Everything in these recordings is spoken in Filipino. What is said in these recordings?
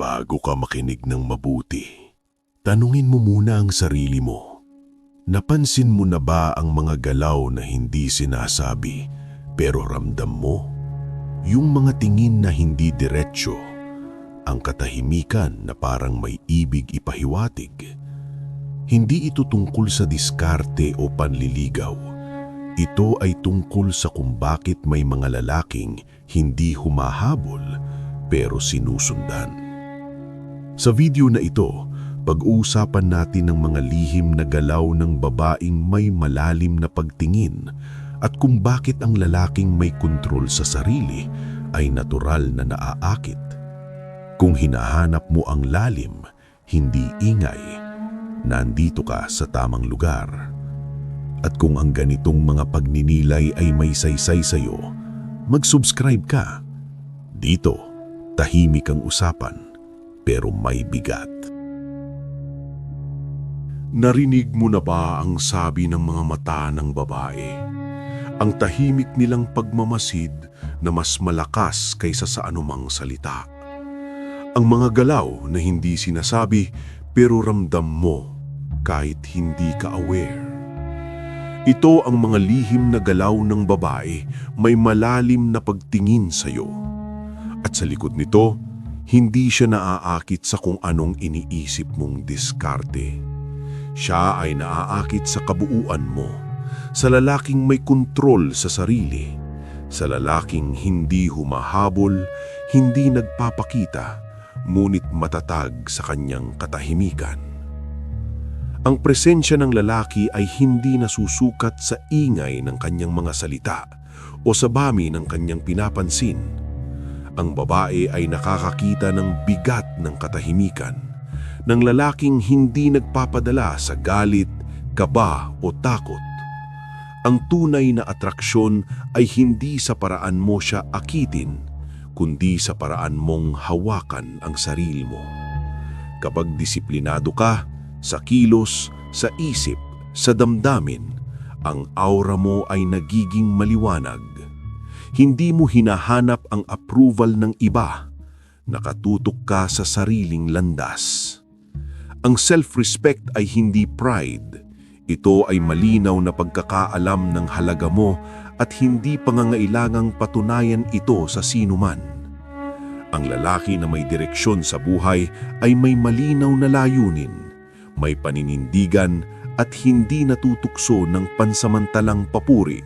Bago ka makinig ng mabuti, tanungin mo muna ang sarili mo. Napansin mo na ba ang mga galaw na hindi sinasabi pero ramdam mo? Yung mga tingin na hindi diretsyo, ang katahimikan na parang may ibig ipahiwatig. Hindi ito tungkol sa diskarte o panliligaw. Ito ay tungkol sa kung bakit may mga lalaking hindi humahabol pero sinusundan. Sa video na ito, pag-uusapan natin ang mga lihim na galaw ng babaeng may malalim na pagtingin at kung bakit ang lalaking may kontrol sa sarili ay natural na naaakit. Kung hinahanap mo ang lalim, hindi ingay, nandito ka sa tamang lugar. At kung ang ganitong mga pagninilay ay may saysay sa'yo, mag-subscribe ka. Dito, tahimik ang usapan, pero may bigat. Narinig mo na ba ang sabi ng mga mata ng babae? Ang tahimik nilang pagmamasid na mas malakas kaysa sa anumang salita. Ang mga galaw na hindi sinasabi pero ramdam mo kahit hindi ka aware. Ito ang mga lihim na galaw ng babae, may malalim na pagtingin sa'yo. At sa likod nito, hindi siya naaakit sa kung anong iniisip mong diskarte. Siya ay naaakit sa kabuuan mo, sa lalaking may kontrol sa sarili, sa lalaking hindi humahabol, hindi nagpapakita, ngunit matatag sa kanyang katahimikan. Ang presensya ng lalaki ay hindi nasusukat sa ingay ng kanyang mga salita o sa bami ng kanyang pinapansin. Ang babae ay nakakakita ng bigat ng katahimikan, ng lalaking hindi nagpapadala sa galit, kaba o takot. Ang tunay na atraksyon ay hindi sa paraan mo siya akitin, kundi sa paraan mong hawakan ang sarili mo. Kapag disiplinado ka, sa kilos, sa isip, sa damdamin, ang aura mo ay nagiging maliwanag. Hindi mo hinahanap ang approval ng iba, nakatutok ka sa sariling landas. Ang self-respect ay hindi pride. Ito ay malinaw na pagkakaalam ng halaga mo at hindi pangangailangang patunayan ito sa sinuman. Ang lalaki na may direksyon sa buhay ay may malinaw na layunin, may paninindigan at hindi natutukso ng pansamantalang papuri.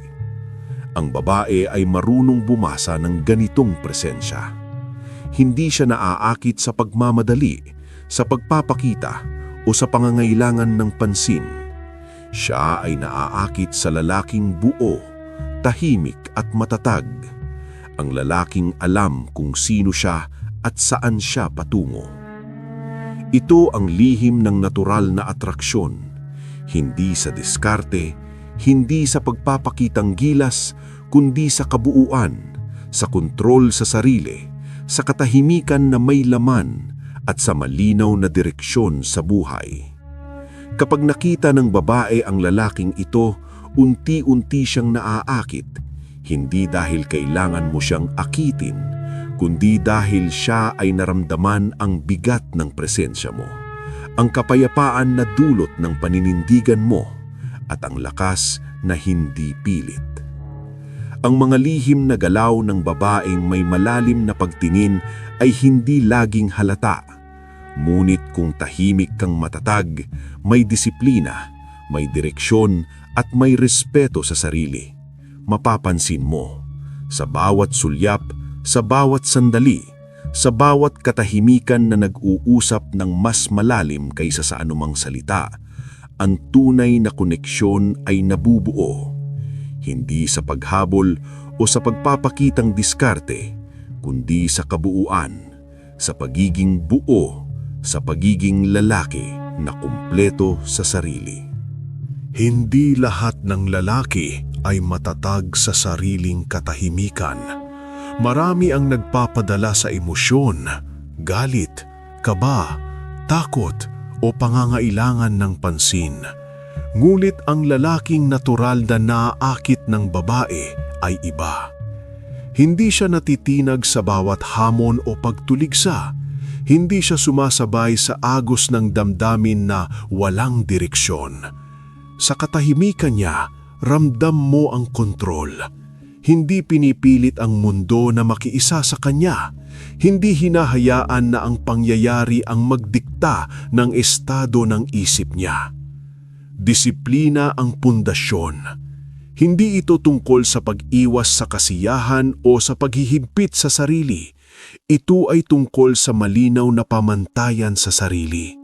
Ang babae ay marunong bumasa ng ganitong presensya. Hindi siya naaakit sa pagmamadali, sa pagpapakita o sa pangangailangan ng pansin. Siya ay naaakit sa lalaking buo, tahimik at matatag. Ang lalaking alam kung sino siya at saan siya patungo. Ito ang lihim ng natural na atraksyon, hindi sa diskarte, hindi sa pagpapakitang gilas, kundi sa kabuuan, sa kontrol sa sarili, sa katahimikan na may laman at sa malinaw na direksyon sa buhay. Kapag nakita ng babae ang lalaking ito, unti-unti siyang naaakit, hindi dahil kailangan mo siyang akitin, kundi dahil siya ay naramdaman ang bigat ng presensya mo, ang kapayapaan na dulot ng paninindigan mo, at ang lakas na hindi pilit. Ang mga lihim na galaw ng babaeng may malalim na pagtingin ay hindi laging halata. Ngunit kung tahimik kang matatag, may disiplina, may direksyon at may respeto sa sarili, mapapansin mo sa bawat sulyap, sa bawat sandali, sa bawat katahimikan na nag-uusap ng mas malalim kaysa sa anumang salita, ang tunay na koneksyon ay nabubuo, hindi sa paghabol o sa pagpapakitang diskarte, kundi sa kabuuan, sa pagiging buo, sa pagiging lalaki na kumpleto sa sarili. Hindi lahat ng lalaki ay matatag sa sariling katahimikan. Marami ang nagpapadala sa emosyon, galit, kaba, takot, o pangangailangan ng pansin. Ngunit ang lalaking natural na naaakit ng babae ay iba. Hindi siya natitinag sa bawat hamon o pagtuligsa. Hindi siya sumasabay sa agos ng damdamin na walang direksyon. Sa katahimikan niya, ramdam mo ang kontrol. Hindi pinipilit ang mundo na makiisa sa kanya. Hindi hinahayaan na ang pangyayari ang magdikta ng estado ng isip niya. Disiplina ang pundasyon. Hindi ito tungkol sa pag-iwas sa kasiyahan o sa paghihigpit sa sarili. Ito ay tungkol sa malinaw na pamantayan sa sarili.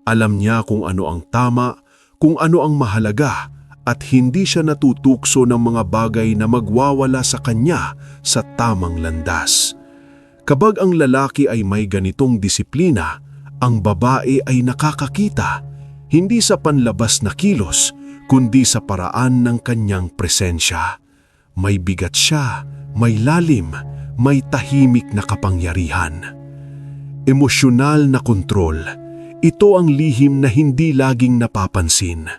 Alam niya kung ano ang tama, kung ano ang mahalaga, at hindi siya natutukso ng mga bagay na magwawala sa kanya sa tamang landas. Kapag ang lalaki ay may ganitong disiplina, ang babae ay nakakakita, hindi sa panlabas na kilos, kundi sa paraan ng kanyang presensya. May bigat siya, may lalim, may tahimik na kapangyarihan. Emosyonal na kontrol. Ito ang lihim na hindi laging napapansin.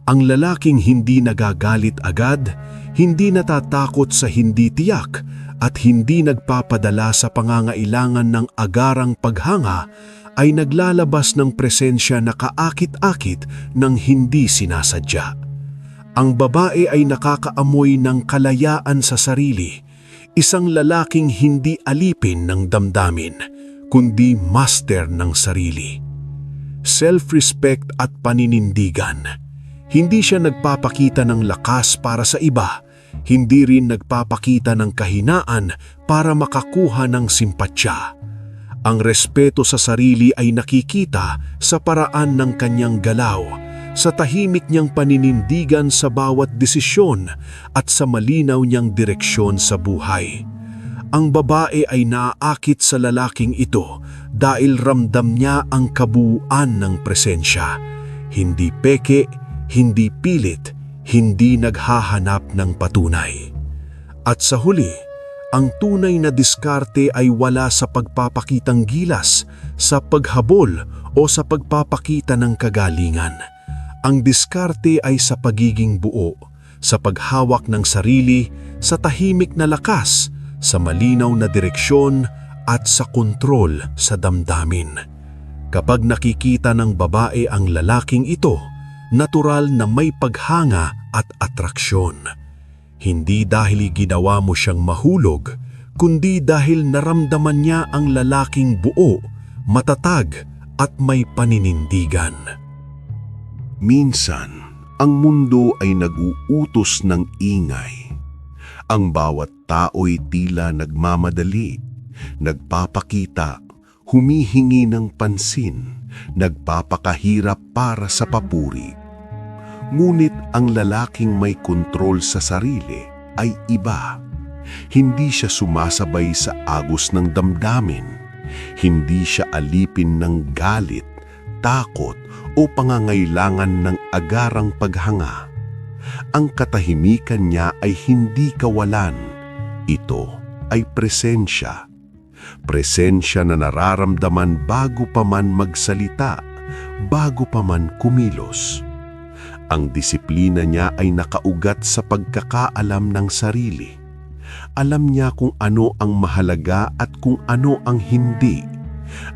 Ang lalaking hindi nagagalit agad, hindi natatakot sa hindi tiyak, at hindi nagpapadala sa pangangailangan ng agarang paghanga, ay naglalabas ng presensya na kaakit-akit ng hindi sinasadya. Ang babae ay nakakaamoy ng kalayaan sa sarili, isang lalaking hindi alipin ng damdamin, kundi master ng sarili. Self-respect at paninindigan. Hindi siya nagpapakita ng lakas para sa iba, hindi rin nagpapakita ng kahinaan para makakuha ng simpatya. Ang respeto sa sarili ay nakikita sa paraan ng kanyang galaw, sa tahimik niyang paninindigan sa bawat desisyon at sa malinaw niyang direksyon sa buhay. Ang babae ay naaakit sa lalaking ito dahil ramdam niya ang kabuuan ng presensya. Hindi peke, hindi pilit, hindi naghahanap ng patunay. At sa huli, ang tunay na diskarte ay wala sa pagpapakitang gilas, sa paghabol o sa pagpapakita ng kagalingan. Ang diskarte ay sa pagiging buo, sa paghawak ng sarili, sa tahimik na lakas, sa malinaw na direksyon at sa kontrol sa damdamin. Kapag nakikita ng babae ang lalaking ito, natural na may paghanga at atraksyon. Hindi dahil ginawa mo siyang mahulog, kundi dahil naramdaman niya ang lalaking buo, matatag at may paninindigan. Minsan, ang mundo ay nag-uutos ng ingay. Ang bawat tao'y tila nagmamadali, nagpapakita, humihingi ng pansin, nagpapakahirap para sa papuri. Ngunit ang lalaking may kontrol sa sarili ay iba. Hindi siya sumasabay sa agos ng damdamin. Hindi siya alipin ng galit, takot o pangangailangan ng agarang paghanga. Ang katahimikan niya ay hindi kawalan. Ito ay presensya. Presensya na nararamdaman bago pa man magsalita, bago pa man kumilos. Ang disiplina niya ay nakaugat sa pagkakaalam ng sarili. Alam niya kung ano ang mahalaga at kung ano ang hindi.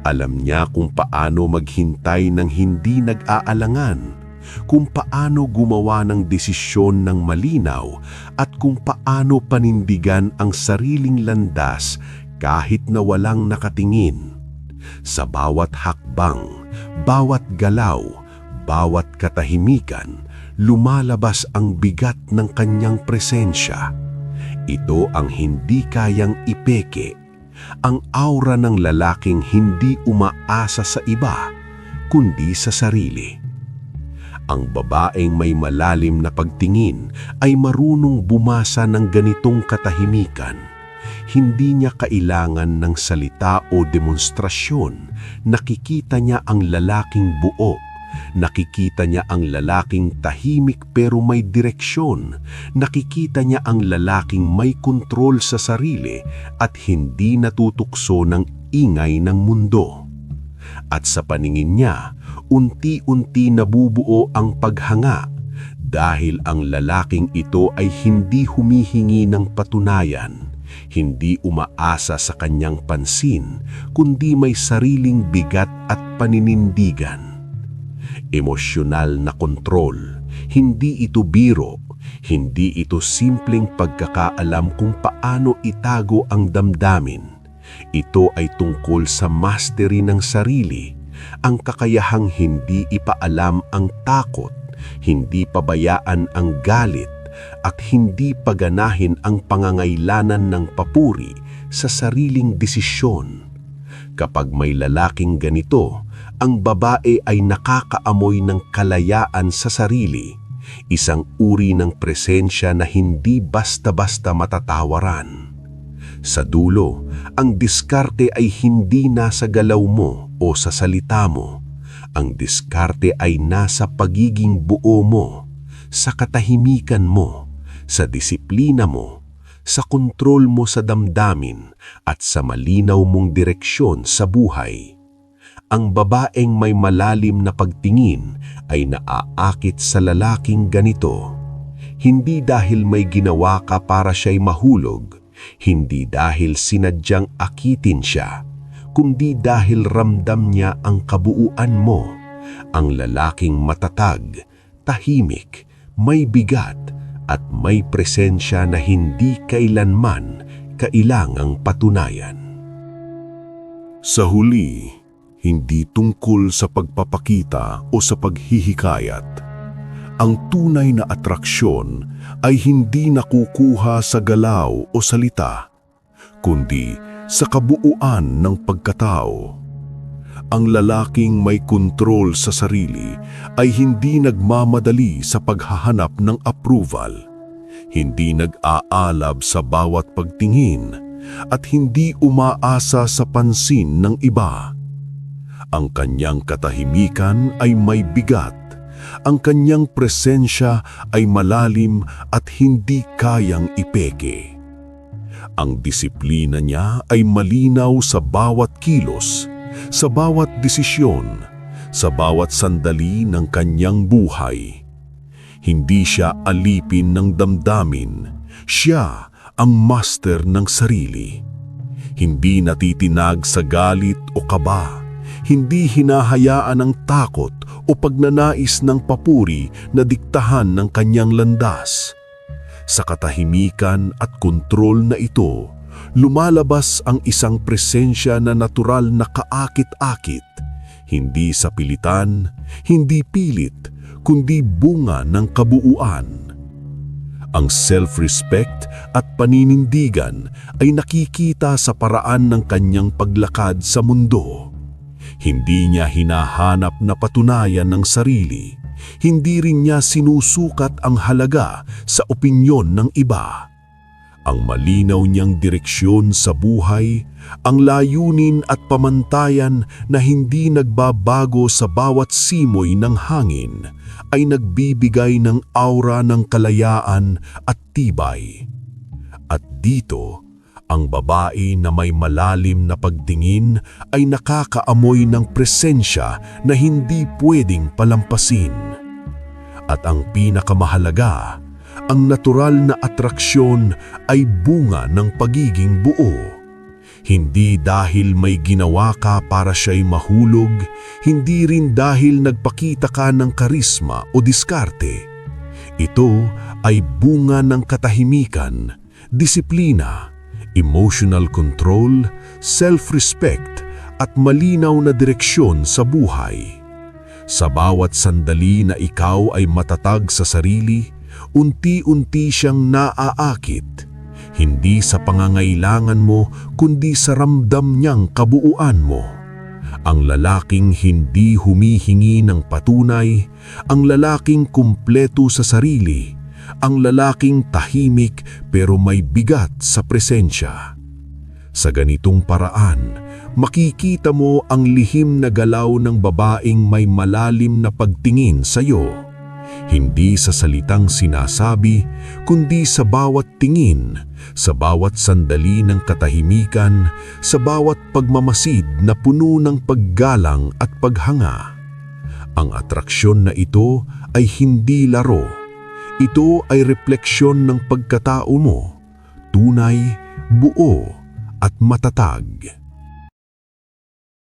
Alam niya kung paano maghintay ng hindi nag-aalangan, kung paano gumawa ng desisyon ng malinaw at kung paano panindigan ang sariling landas kahit na walang nakatingin. Sa bawat hakbang, bawat galaw, bawat katahimikan, lumalabas ang bigat ng kanyang presensya. Ito ang hindi kayang ipeke, ang aura ng lalaking hindi umaasa sa iba, kundi sa sarili. Ang babaeng may malalim na pagtingin ay marunong bumasa ng ganitong katahimikan. Hindi niya kailangan ng salita o demonstrasyon. Nakikita niya ang lalaking buo. Nakikita niya ang lalaking tahimik pero may direksyon. Nakikita niya ang lalaking may kontrol sa sarili at hindi natutukso ng ingay ng mundo. At sa paningin niya, unti-unti nabubuo ang paghanga dahil ang lalaking ito ay hindi humihingi ng patunayan, hindi umaasa sa kanyang pansin, kundi may sariling bigat at paninindigan. Emosyonal na kontrol, hindi ito biro, hindi ito simpleng pagkakaalam kung paano itago ang damdamin. Ito ay tungkol sa mastery ng sarili, ang kakayahang hindi ipaalam ang takot, hindi pabayaan ang galit, at hindi paganahin ang pangangailanan ng papuri sa sariling desisyon. Kapag may lalaking ganito, ang babae ay nakakaamoy ng kalayaan sa sarili, isang uri ng presensya na hindi basta-basta matatawaran. Sa dulo, ang diskarte ay hindi nasa galaw mo o sa salita mo. Ang diskarte ay nasa pagiging buo mo, sa katahimikan mo, sa disiplina mo, sa kontrol mo sa damdamin at sa malinaw mong direksyon sa buhay. Ang babaeng may malalim na pagtingin ay naaakit sa lalaking ganito. Hindi dahil may ginawa ka para siya'y mahulog, hindi dahil sinadyang akitin siya, kundi dahil ramdam niya ang kabuuan mo. Ang lalaking matatag, tahimik, may bigat at may presensya na hindi kailanman kailangang patunayan. Sa huli, hindi tungkol sa pagpapakita o sa paghihikayat. Ang tunay na atraksyon ay hindi nakukuha sa galaw o salita, kundi sa kabuuan ng pagkatao. Ang lalaking may kontrol sa sarili ay hindi nagmamadali sa paghahanap ng approval, hindi nag-aalab sa bawat pagtingin, at hindi umaasa sa pansin ng iba. Ang kanyang katahimikan ay may bigat, ang kanyang presensya ay malalim at hindi kayang ipeke. Ang disiplina niya ay malinaw sa bawat kilos, sa bawat desisyon, sa bawat sandali ng kanyang buhay. Hindi siya alipin ng damdamin, siya ang master ng sarili. Hindi natitinag sa galit o kaba, hindi hinahayaan ng takot o pagnanais ng papuri na diktahan ng kanyang landas. Sa katahimikan at kontrol na ito, lumalabas ang isang presensya na natural na kaakit-akit, hindi sa pilitan, hindi pilit, kundi bunga ng kabuuan. Ang self-respect at paninindigan ay nakikita sa paraan ng kanyang paglakad sa mundo. Hindi niya hinahanap na patunayan ng sarili, hindi rin niya sinusukat ang halaga sa opinyon ng iba. Ang malinaw niyang direksyon sa buhay, ang layunin at pamantayan na hindi nagbabago sa bawat simoy ng hangin, ay nagbibigay ng aura ng kalayaan at tibay. At dito, ang babae na may malalim na pagtingin ay nakakaamoy ng presensya na hindi pwedeng palampasin. At ang pinakamahalaga, ang natural na atraksyon ay bunga ng pagiging buo. Hindi dahil may ginawa ka para siya'y mahulog, hindi rin dahil nagpakita ka ng karisma o diskarte. Ito ay bunga ng katahimikan, disiplina, emotional control, self-respect at malinaw na direksyon sa buhay. Sa bawat sandali na ikaw ay matatag sa sarili, unti-unti siyang naaakit, hindi sa pangangailangan mo kundi sa ramdam niyang kabuuan mo. Ang lalaking hindi humihingi ng patunay, ang lalaking kumpleto sa sarili, ang lalaking tahimik pero may bigat sa presensya. Sa ganitong paraan, makikita mo ang lihim na galaw ng babaeng may malalim na pagtingin sa iyo. Hindi sa salitang sinasabi, kundi sa bawat tingin, sa bawat sandali ng katahimikan, sa bawat pagmamasid na puno ng paggalang at paghanga. Ang atraksyon na ito ay hindi laro. Ito ay refleksyon ng pagkatao mo, tunay, buo at matatag.